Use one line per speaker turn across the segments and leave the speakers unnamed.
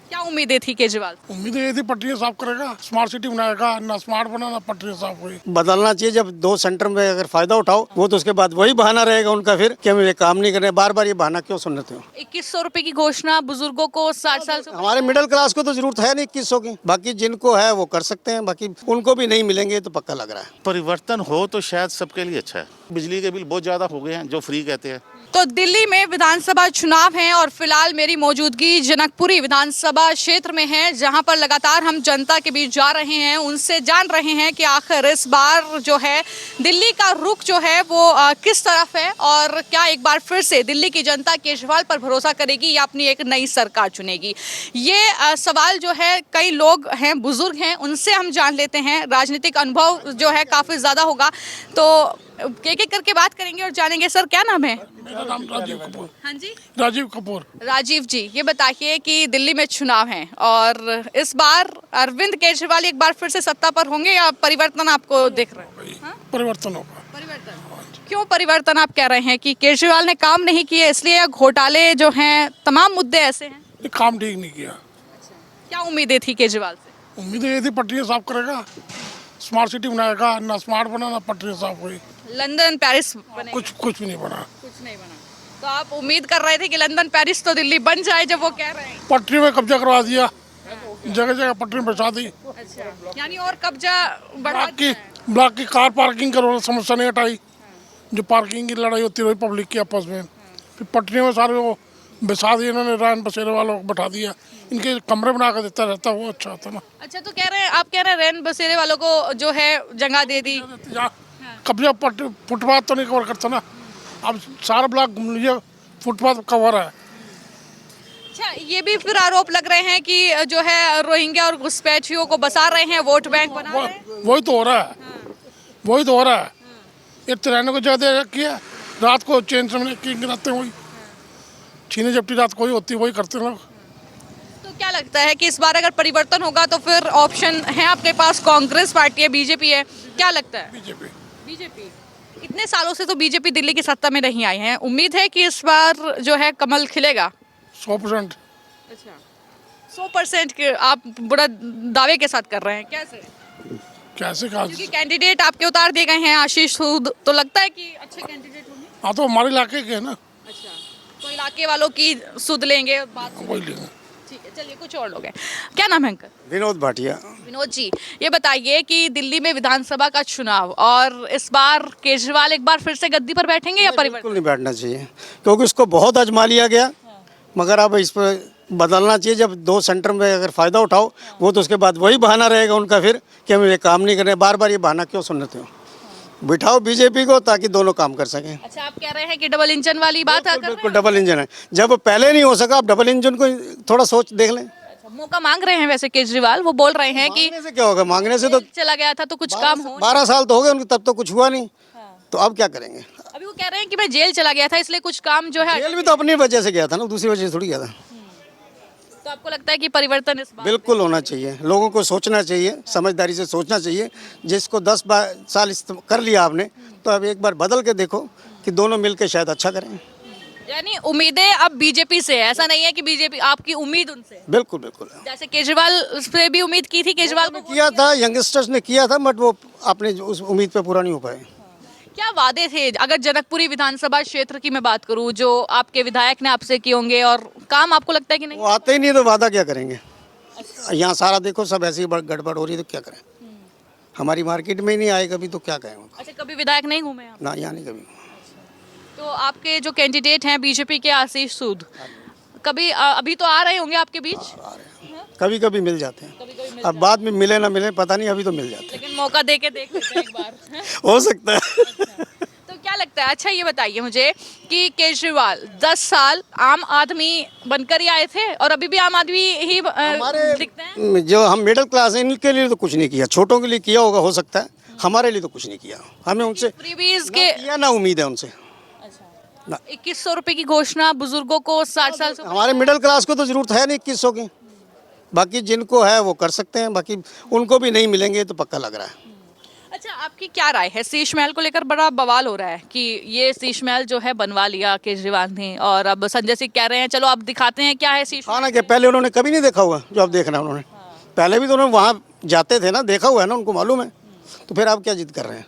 क्या उम्मीदें थी केजरीवाल से?
उम्मीद ये थी पटरियाँ साफ करेगा, स्मार्ट सिटी बनाएगा, ना स्मार्ट बना ना पटरियाँ साफ हुई।
बदलना चाहिए। जब दो सेंटर में अगर फायदा उठाओ वो तो उसके बाद वही बहाना रहेगा उनका फिर कि हम ये काम नहीं कर रहे। बार बार ये बहाना क्यों सुनते हो?
2100 रुपए की घोषणा बुजुर्गों को 60 साल से
हमारे मिडिल क्लास को तो जरूरत है नहीं 2100 की। बाकी जिनको है वो कर सकते हैं, बाकी उनको भी नहीं मिलेंगे तो पक्का लग रहा है।
परिवर्तन हो तो शायद सबके लिए अच्छा है। बिजली के बिल बहुत ज़्यादा हो गए हैं जो फ्री कहते हैं।
तो दिल्ली में विधानसभा चुनाव हैं और फिलहाल मेरी मौजूदगी जनकपुरी विधानसभा क्षेत्र में है, जहां पर लगातार हम जनता के बीच जा रहे हैं, उनसे जान रहे हैं कि आखिर इस बार जो है दिल्ली का रुख जो है वो किस तरफ है और क्या एक बार फिर से दिल्ली की जनता केजरीवाल पर भरोसा करेगी या अपनी एक नई सरकार चुनेगी। ये सवाल जो है कई लोग हैं, बुजुर्ग हैं, उनसे हम जान लेते हैं। राजनीतिक अनुभव जो है काफ़ी ज़्यादा होगा, तो एक एक करके बात करेंगे और जानेंगे। सर क्या नाम है?
मेरा नाम राजीव कपूर।
हाँ जी,
राजीव कपूर।
राजीव जी, ये बताइए कि दिल्ली में चुनाव हैं और इस बार अरविंद केजरीवाल एक बार फिर से सत्ता पर होंगे या परिवर्तन आपको दिख रहा है? हाँ?
परिवर्तन होगा।
परिवर्तन क्यों परिवर्तन आप कह रहे हैं कि केजरीवाल ने काम नहीं किए इसलिए या घोटाले जो हैं तमाम मुद्दे ऐसे हैं?
ये काम ठीक नहीं किया।
क्या उम्मीदें थी केजरीवाल से?
उम्मीद ये थी पटरियाँ साफ करेगा, स्मार्ट सिटी बनाएगा, ना स्मार्ट बना ना पटरियाँ साफ हुई।
लंदन पेरिस बने?
कुछ भी नहीं बना।
कुछ नहीं बना। तो आप उम्मीद कर रहे थे कि लंदन पेरिस तो दिल्ली बन जाए जब वो कह रहे हैं।
पटरी में कब्जा करवा दिया, जगह जगह पटरी बैठा दी।
अच्छा, यानी और कब्जा बढ़ा
ब्लॉक की कार पार्किंग करो, समस्या नहीं हटाई। जो पार्किंग की लड़ाई होती रही पब्लिक की आपस में, फिर पटरी में सारे वो बिछा दिए इन्होंने, रैन बसेरे वालों को बैठा दिया। इनके कमरे बना कर देता रहता, वो अच्छा होता ना।
अच्छा, तो कह रहे हैं, आप कह रहे हैं रैन बसेरे वालों को जो है जगह दे दी।
कब्जा फुटपाथ तो नहीं कवर करता ना। अब सारा ब्लॉक घूम लीजिए, फुटपाथ कवर है।
अच्छा, ये भी फिर आरोप लग रहे हैं कि जो है रोहिंग्या और घुसपैठियों को बसा रहे हैं, वोट बैंक बना रहे हैं।
वही तो हो रहा है, वही तो हो रहा है। ये रहने को ज्यादा रखी है, रात को चेन से रहते हैं, वही छीने झपटी रात को ही होती है, वही करते हैं लोग।
तो क्या लगता है कि इस बार अगर परिवर्तन होगा तो फिर ऑप्शन है आपके पास? कांग्रेस पार्टी है, बीजेपी है, क्या लगता है? बीजेपी इतने सालों से तो बीजेपी दिल्ली की सत्ता में नहीं आई है, उम्मीद है कि इस बार जो है कमल खिलेगा?
100%।
अच्छा, 100% के आप बड़ा दावे के साथ कर रहे हैं, कैसे?
कैसे कहा?
क्योंकि कैंडिडेट आपके उतार दिए गए हैं, आशीष सूद, तो लगता है कि अच्छे कैंडिडेट होंगे।
हाँ, तो हमारे इलाके के है ना।
अच्छा, तो इलाके वालों की सुध लेंगे, बात
वही लेंगे।
ठीक है, चलिए कुछ और लोग हैं। क्या नाम है अंकल?
विनोद भाटिया।
विनोद जी, ये बताइए कि दिल्ली में विधानसभा का चुनाव और इस बार केजरीवाल एक बार फिर से गद्दी पर बैठेंगे या परिवर्तन?
बिल्कुल नहीं बैठना चाहिए, क्योंकि उसको बहुत आजमा लिया गया। मगर अब इस पर बदलना चाहिए। जब दो सेंटर में अगर फायदा उठाओ वो तो उसके बाद वही बहाना रहेगा उनका फिर कि हम ये काम नहीं कर रहे। बार बार ये बहाना क्यों सुनते हो? बिठाओ बीजेपी को ताकि दोनों काम कर सकें।
अच्छा, आप कह रहे हैं कि डबल इंजन वाली बात कर रहे हैं?
बिल्कुल डबल इंजन है। जब पहले नहीं हो सका, अब डबल इंजन को थोड़ा सोच देख लें।
अच्छा, मौका मांग रहे हैं वैसे केजरीवाल, वो बोल रहे हैं कि
मांगने से क्या होगा? मांगने से तो
चला गया था तो कुछ काम हो।
12 साल तो हो गए उनके, तब तो कुछ हुआ नहीं। तो अब क्या करेंगे?
अभी वो कह रहे हैं कि मैं जेल चला गया था इसलिए कुछ काम जो है।
जेल भी तो अपनी वजह से गया था ना, दूसरी वजह से थोड़ी गया था।
तो आपको लगता है कि परिवर्तन इस बार?
बिल्कुल होना चाहिए। लोगों को सोचना चाहिए, समझदारी से सोचना चाहिए। जिसको 10 साल कर लिया आपने, तो अब एक बार बदल के देखो कि दोनों मिलकर शायद अच्छा करें।
यानी उम्मीदें अब बीजेपी से है, ऐसा नहीं है कि बीजेपी आपकी उम्मीद उनसे?
बिल्कुल बिल्कुल
जैसे केजरीवाल से भी उम्मीद की थी, केजरीवाल को
किया था, यंगस्टर्स ने किया था, बट वो अपने उस उम्मीद पे पूरा नहीं हो पाए।
क्या वादे थे? अगर जनकपुरी विधानसभा क्षेत्र की मैं बात करूं, जो आपके विधायक ने आपसे किए होंगे और काम आपको लगता है कि नहीं?
वो आते ही नहीं तो वादा क्या करेंगे? यहाँ सारा देखो सब ऐसी गड़बड़ हो रही है, तो क्या करें? हमारी मार्केट में ही नहीं आए कभी, तो क्या करें?
अच्छा, कभी विधायक नहीं घूमे आप?
ना, यहाँ नहीं कभी।
तो आपके जो कैंडिडेट हैं बीजेपी के, आशीष सूद, कभी अभी तो आ रहे होंगे आपके बीच?
कभी कभी मिल जाते हैं।
कभी कभी
अब बाद में मिले ना मिले पता नहीं, अभी तो मिल जाते
लेकिन मौका दे के देख लेते हैं एक बार।
हैं। हो सकता है।
तो क्या लगता है, अच्छा ये बताइए मुझे कि केजरीवाल 10 साल आम आदमी बनकर ही आए थे और अभी भी आम आदमी ही दिखते हैं?
जो हम मिडिल क्लास हैं इनके लिए तो कुछ नहीं किया, छोटों के लिए किया होगा हो सकता है, हमारे लिए तो कुछ नहीं किया। हमें उनसे
फ्रीबीज
ना
के
किया ना उम्मीद है उनसे।
2100 रुपए की घोषणा बुजुर्गों को 60 साल से।
हमारे मिडिल क्लास को तो जरूरत है नहीं 2100 की। बाकी जिनको है वो कर सकते हैं, बाकी उनको भी नहीं मिलेंगे तो पक्का लग रहा है।
अच्छा, आपकी क्या राय है? शीश महल को लेकर बड़ा बवाल हो रहा है कि ये शीश महल जो है बनवा लिया केजरीवाल ने, और अब संजय सिंह कह रहे हैं चलो अब दिखाते हैं क्या है शीश महल।
हाँ ना, कि पहले उन्होंने कभी नहीं देखा हुआ जो अब देख रहे हैं उन्होंने। पहले भी तो उन्होंने वहाँ जाते थे ना, देखा हुआ है ना, उनको मालूम है। तो फिर आप क्या जिद कर रहे हैं?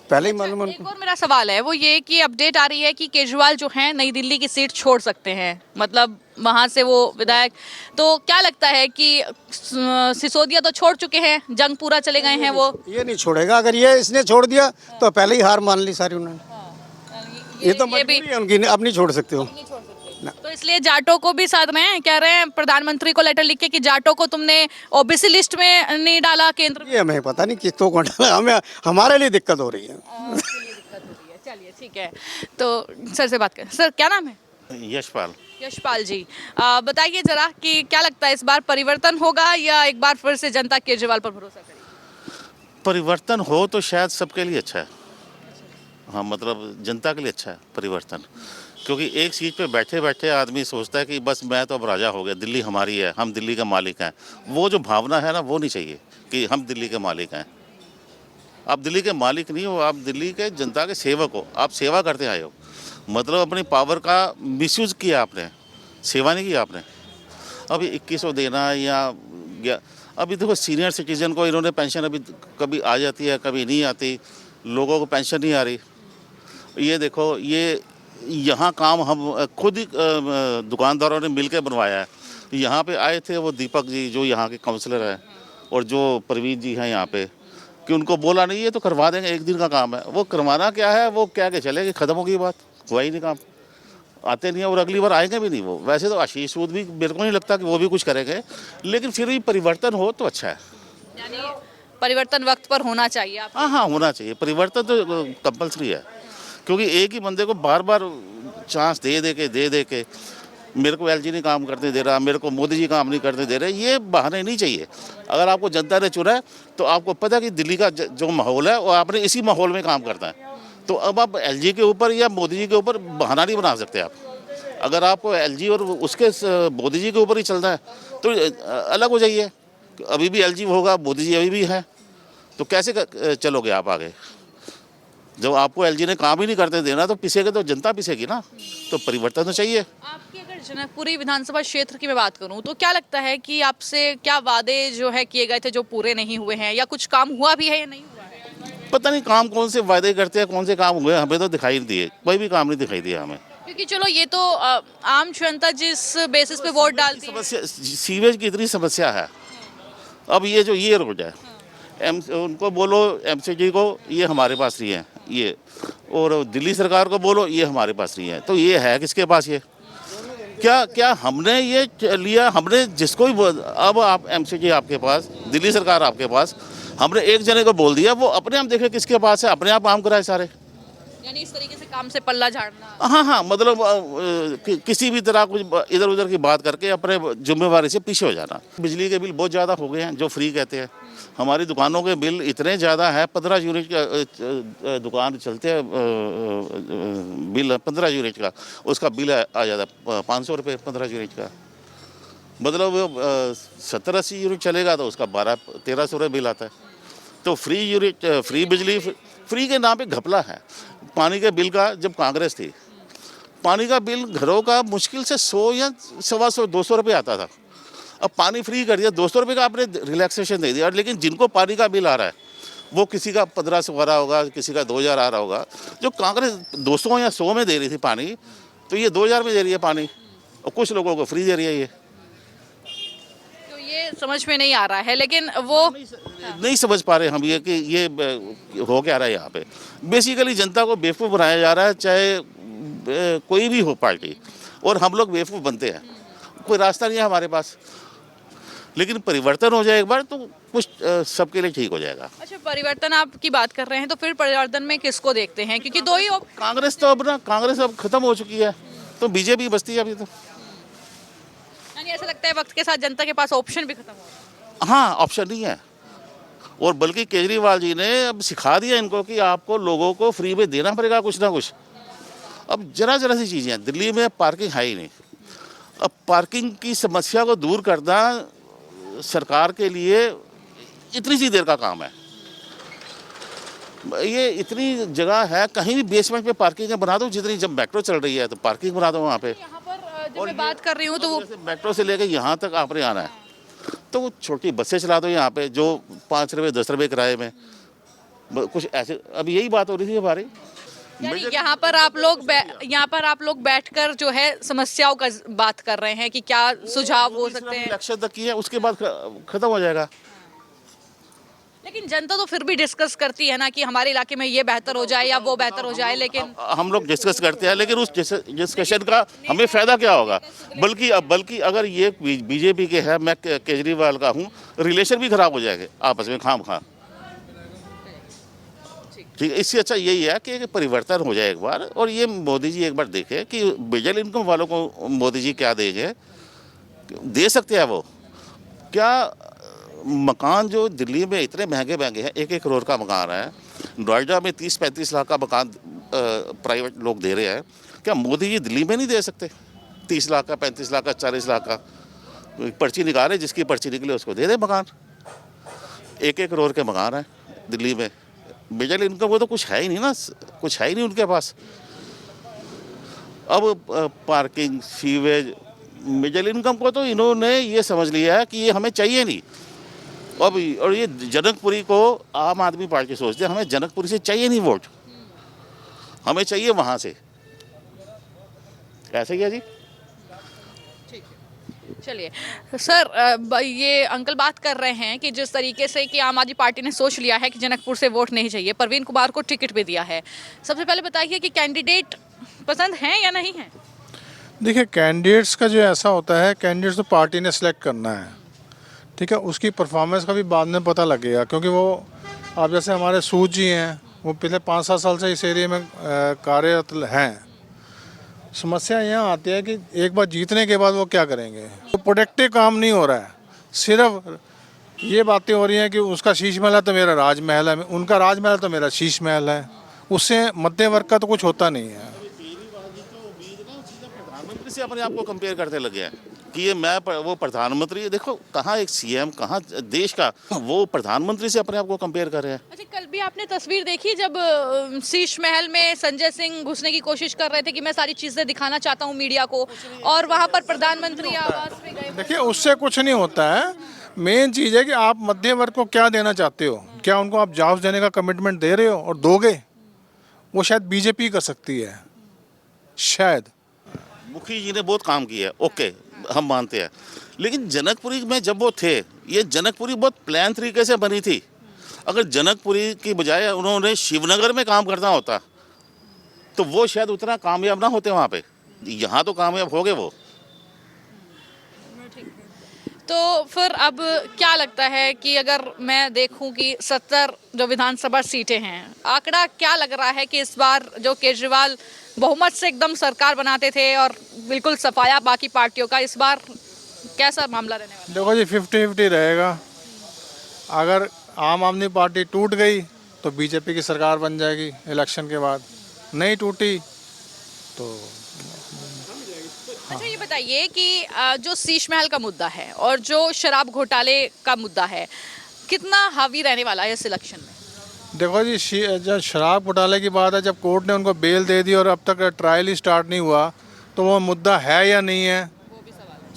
पहले ही मालूम है
एक
उनको।
और मेरा सवाल है वो ये कि अपडेट आ रही है कि केजरीवाल जो है नई दिल्ली की सीट छोड़ सकते हैं, मतलब वहां से वो विधायक, तो क्या लगता है कि सिसोदिया तो छोड़ चुके हैं, जंग पूरा चले गए हैं वो।
ये नहीं छोड़ेगा। अगर ये इसने छोड़ दिया तो पहले ही हार मान ली सारी उन्होंने। ये तो मजबूरी है उनकी, अब नहीं छोड़ सकते हो।
तो इसलिए जाटों को भी साथ में कह रहे हैं प्रधानमंत्री को लेटर लिख के कि जाटों को तुमने ओबीसी लिस्ट में नहीं डाला केंद्र में।
ये हमें पता नहीं किसको कौन डाला, हमें हमारे लिए दिक्कत हो रही है।
चलिए ठीक है, तो सर से बात करें। सर क्या नाम है?
यशपाल।
यशपाल जी, बताइए जरा कि क्या लगता है इस बार परिवर्तन होगा या एक बार फिर से जनता केजरीवाल पर भरोसा करेगी?
परिवर्तन हो तो शायद सबके लिए अच्छा है। हाँ, मतलब जनता के लिए अच्छा है परिवर्तन, क्योंकि एक सीट पे बैठे बैठे आदमी सोचता है कि बस मैं तो अब राजा हो गया, दिल्ली हमारी है, हम दिल्ली का मालिक हैं। वो जो भावना है ना, वो नहीं चाहिए कि हम दिल्ली के मालिक हैं। आप दिल्ली के मालिक नहीं हो, आप दिल्ली के जनता के सेवक हो, आप सेवा करते आए हो। मतलब अपनी पावर का मिसयूज़ किया आपने, सेवा नहीं की आपने। अभी 2100 देना या अभी देखो सीनियर सिटीजन को इन्होंने पेंशन अभी कभी आ जाती है कभी नहीं आती, लोगों को पेंशन नहीं आ रही। ये देखो, ये यहाँ काम हम खुद ही दुकानदारों ने मिलकर बनवाया है। यहाँ पे आए थे वो दीपक जी जो यहाँ के काउंसलर हैं, और जो प्रवीण जी हैं यहाँ पे, कि उनको बोला नहीं ये तो करवा देंगे, एक दिन का काम है। वो करवाना क्या है, वो क्या के चले कि ख़त्म हो गई बात, हुआ ही नहीं काम, आते नहीं है और अगली बार आएंगे भी नहीं वो। वैसे तो आशीष सूद भी मेरे को नहीं लगता कि वो भी कुछ करेंगे, लेकिन फिर भी परिवर्तन हो तो अच्छा है।
यानी परिवर्तन वक्त पर होना चाहिए आप।
हाँ, होना चाहिए परिवर्तन, तो कंपलसरी है। क्योंकि एक ही बंदे को बार बार चांस दे के मेरे को एलजी नहीं काम करने दे रहा, मेरे को मोदी जी काम नहीं करने दे रहे, ये बहाने नहीं चाहिए। अगर आपको जनता ने चुना है तो आपको पता है कि दिल्ली का जो माहौल है वो आपने इसी माहौल में काम करना है। तो अब आप एलजी के ऊपर या मोदी जी के ऊपर बहाना नहीं बना सकते आप। अगर आपको एलजी और उसके मोदी जी के ऊपर ही चलना है तो अलग हो जाइए। अभी भी एलजी होगा, मोदी जी अभी भी है, तो कैसे चलोगे आप आगे? जब आपको एलजी ने काम ही नहीं करते देना तो पिसेगे तो जनता पिसेगी ना। तो परिवर्तन तो चाहिए।
आपकी अगर जनकपुरी विधानसभा क्षेत्र की मैं बात करूं तो क्या लगता है कि आपसे क्या वादे जो है किए गए थे जो पूरे नहीं हुए हैं, या कुछ काम हुआ भी है या नहीं हुआ है?
पता नहीं काम कौन से वादे करते हैं, कौन से काम हुए, हमें तो दिखाई नहीं दिए, कोई भी काम नहीं दिखाई दिया हमें।
क्योंकि चलो ये तो आम जनता जिस बेसिस पे वोट डालती है।
समस्या सीवेज की इतनी समस्या है। अब ये रोड है, उनको बोलो एमसीजी को ये हमारे पास नहीं है ये, और दिल्ली सरकार को बोलो ये हमारे पास नहीं है, तो ये है किसके पास? ये क्या हमने ये लिया? हमने जिसको भी अब आप एमसीजी आपके पास, दिल्ली सरकार आपके पास, हमने एक जने को बोल दिया, वो अपने आप देखे किसके पास है, अपने आप काम कराए सारे।
यानी इस तरीके से काम से पल्ला झाड़ना।
हाँ, मतलब किसी भी तरह कुछ इधर उधर की बात करके अपने जिम्मेवारी से पीछे हो जाना। बिजली के बिल बहुत ज़्यादा हो गए हैं, जो फ्री कहते हैं। हमारी दुकानों के बिल इतने ज़्यादा है, 15 यूनिट का दुकान चलते हैं, बिल 15 यूनिट का, उसका बिल आ जाता है 500 रुपये 15 यूनिट का। मतलब 70-80 यूनिट चलेगा तो उसका 1200-1300 रुपये बिल आता है। तो फ्री बिजली फ्री के नाम पे घपला है। पानी के बिल का, जब कांग्रेस थी, पानी का बिल घरों का मुश्किल से 100 या 125 200 रुपये आता था। अब पानी फ्री कर दिया, 200 रुपये का आपने रिलैक्सेशन दे दिया, लेकिन जिनको पानी का बिल आ रहा है वो किसी का 1500 आ रहा होगा, किसी का 2000 आ रहा होगा। जो कांग्रेस 200 या 100 में दे रही थी पानी, तो ये 2000 में दे रही है पानी, और कुछ लोगों को फ्री दे रही है ये।
तो ये समझ में नहीं आ रहा है, लेकिन वो
नहीं समझ पा रहे हम ये कि ये हो क्या रहा है यहाँ पे। बेसिकली जनता को बेवकूफ़ बनाया जा रहा है, चाहे कोई भी हो पार्टी, और हम लोग बेवकूफ़ बनते हैं। कोई रास्ता नहीं है हमारे पास, लेकिन परिवर्तन हो जाए एक बार तो कुछ सबके लिए ठीक हो जाएगा।
अच्छा, परिवर्तन आप की बात कर रहे हैं तो फिर परिवर्तन में किसको देखते हैं? क्योंकि दो ही
कांग्रेस अब खत्म हो चुकी है, तो बीजेपी बचती है अभी तो।
यानी ऐसा लगता है वक्त के साथ जनता के पास ऑप्शन भी खत्म हो रहा है।
हाँ, ऑप्शन नहीं है, और बल्कि केजरीवाल जी ने अब सिखा दिया इनको कि आपको लोगों को फ्री में देना पड़ेगा कुछ ना कुछ। अब जरा सी चीज़ें हैं, दिल्ली में पार्किंग है ही नहीं। अब पार्किंग की समस्या को दूर करना सरकार के लिए इतनी सी देर का काम है। ये इतनी जगह है, कहीं भी बेसमेंट पे पार्किंग बना दो, जितनी जब मेट्रो चल रही है तो पार्किंग बना दो वहाँ पे।
यहाँ पर जब मैं बात कर रही हूँ तो वो
जैसे मेट्रो से लेकर यहाँ तक आपने आना है तो वो छोटी बसें चला दो यहाँ पे, जो 5 रुपये 10 रुपये किराए में, कुछ ऐसे। अब यही बात हो रही थी हमारी।
यानी यहाँ पर आप लोग बैठकर जो है समस्याओं का बात कर रहे हैं कि क्या सुझाव हो सकते हैं,
इलेक्शन तक की है, उसके बाद खत्म हो जाएगा।
लेकिन जनता तो फिर भी डिस्कस करती है ना कि हमारे इलाके में ये बेहतर हो जाए या वो बेहतर हो जाए, लेकिन
हम लोग डिस्कस करते हैं, लेकिन उस डिस्कशन का हमें फायदा क्या होगा? बल्कि अगर ये बीजेपी के है, मैं केजरीवाल का हूँ, रिलेशन भी खराब हो जाएंगे आपस में खाम खा। ठीक है, इससे अच्छा यही है कि परिवर्तन हो जाए एक बार, और ये मोदी जी एक बार देखे कि मिडिल इनकम वालों को मोदी जी क्या देंगे, दे सकते हैं वो क्या? मकान जो दिल्ली में इतने महंगे महंगे हैं, 1-1 करोड़ का मकान है, नोएडा में 30-35 लाख का मकान प्राइवेट लोग दे रहे हैं, क्या मोदी जी दिल्ली में नहीं दे सकते? 30 लाख का, 35 लाख का, 40 लाख का पर्ची निकाले, जिसकी पर्ची निकले उसको दे दे मकान। 1-1 करोड़ के मकान है दिल्ली में, मिडिल इनकम वो तो कुछ है ही नहीं ना, कुछ है ही नहीं उनके पास। अब पार्किंग, सीवेज, मिडिल इनकम को तो इन्होंने ये समझ लिया है कि ये हमें चाहिए नहीं। अब और ये जनकपुरी को आम आदमी पार्टी सोचते हैं, हमें जनकपुरी से चाहिए नहीं वोट, हमें चाहिए वहाँ से। ऐसे क्या जी?
चलिए सर, ये अंकल बात कर रहे हैं कि जिस तरीके से कि आम आदमी पार्टी ने सोच लिया है कि जनकपुर से वोट नहीं चाहिए, परवीन कुमार को टिकट भी दिया है। सबसे पहले बताइए कि कैंडिडेट पसंद हैं या नहीं है?
देखिए, कैंडिडेट्स का जो ऐसा होता है, कैंडिडेट्स तो पार्टी ने सेलेक्ट करना है, ठीक है। उसकी परफॉर्मेंस का भी बाद में पता लगेगा, क्योंकि वो आप जैसे हमारे सूद जी हैं, वो पिछले 5-7 साल से इस एरिया में कार्यरत हैं। समस्या यहाँ आती है कि एक बार जीतने के बाद वो क्या करेंगे। तो प्रोडक्टिव काम नहीं हो रहा है, सिर्फ ये बातें हो रही हैं कि उसका शीश महल है तो मेरा राजमहल है, उनका राजमहल है तो मेरा शीश महल है। उससे मध्य वर्ग का तो कुछ होता नहीं है।
प्रधानमंत्री से अपने आप को कंपेयर करते लगे हैं कि ये वो प्रधानमंत्री, देखो कहाँ एक सीएम, कहाँ देश का, वो प्रधानमंत्री से अपने आप को कंपेयर कर रहे हैं।
अच्छा, कल भी आपने तस्वीर देखी जब शीश महल में संजय सिंह घुसने की कोशिश कर रहे थे कि मैं सारी चीजें दिखाना चाहता हूँ मीडिया को, और वहाँ पर प्रधानमंत्री आवास में गए।
देखिए, उससे कुछ नहीं होता है। मेन चीज़ है कि आप मध्य वर्ग को क्या देना चाहते हो, क्या उनको आप जॉब्स देने का कमिटमेंट दे रहे हो और दोगे? वो शायद बीजेपी कर सकती है, शायद।
मुखी जी ने बहुत काम किया है, ओके, हम मानते हैं, लेकिन जनकपुरी में जब वो थे, ये जनकपुरी बहुत प्लान तरीके से बनी थी। अगर जनकपुरी की बजाय उन्होंने शिवनगर में काम करना होता तो वो शायद उतना कामयाब ना होते वहाँ पे। यहाँ तो कामयाब हो गए वो।
तो फिर अब क्या लगता है कि अगर मैं देखूं कि 70 जो विधानसभा सीटें हैं, आंकड़ा क्या लग रहा है कि इस बार जो केजरीवाल बहुमत से एकदम सरकार बनाते थे और बिल्कुल सफाया बाकी पार्टियों का, इस बार कैसा मामला रहने वाला है?
देखो जी, 50-50 रहेगा। अगर आम आदमी पार्टी टूट गई तो बीजेपी की सरकार बन जाएगी इलेक्शन के बाद, नहीं टूटी तो।
अच्छा, ये बताइए कि जो शीश महल का मुद्दा है और जो शराब घोटाले का मुद्दा है, कितना हावी रहने वाला है इस इलेक्शन में?
देखो जी, जब शराब घोटाले की बात है, जब कोर्ट ने उनको बेल दे दी और अब तक ट्रायल ही स्टार्ट नहीं हुआ, तो वो मुद्दा है या नहीं है,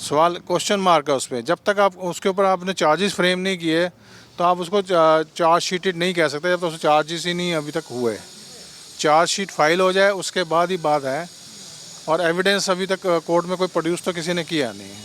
सवाल, क्वेश्चन मार्क है उस पर। जब तक आप उसके ऊपर आपने चार्जेस फ्रेम नहीं किए तो आप उसको चार्ज शीटेड नहीं कह सकते, जब तक तो चार्जेस ही नहीं अभी तक हुए। चार्ज शीट फाइल हो जाए उसके बाद ही बात है, और एविडेंस अभी तक कोर्ट में कोई प्रोड्यूस तो किसी ने किया नहीं है।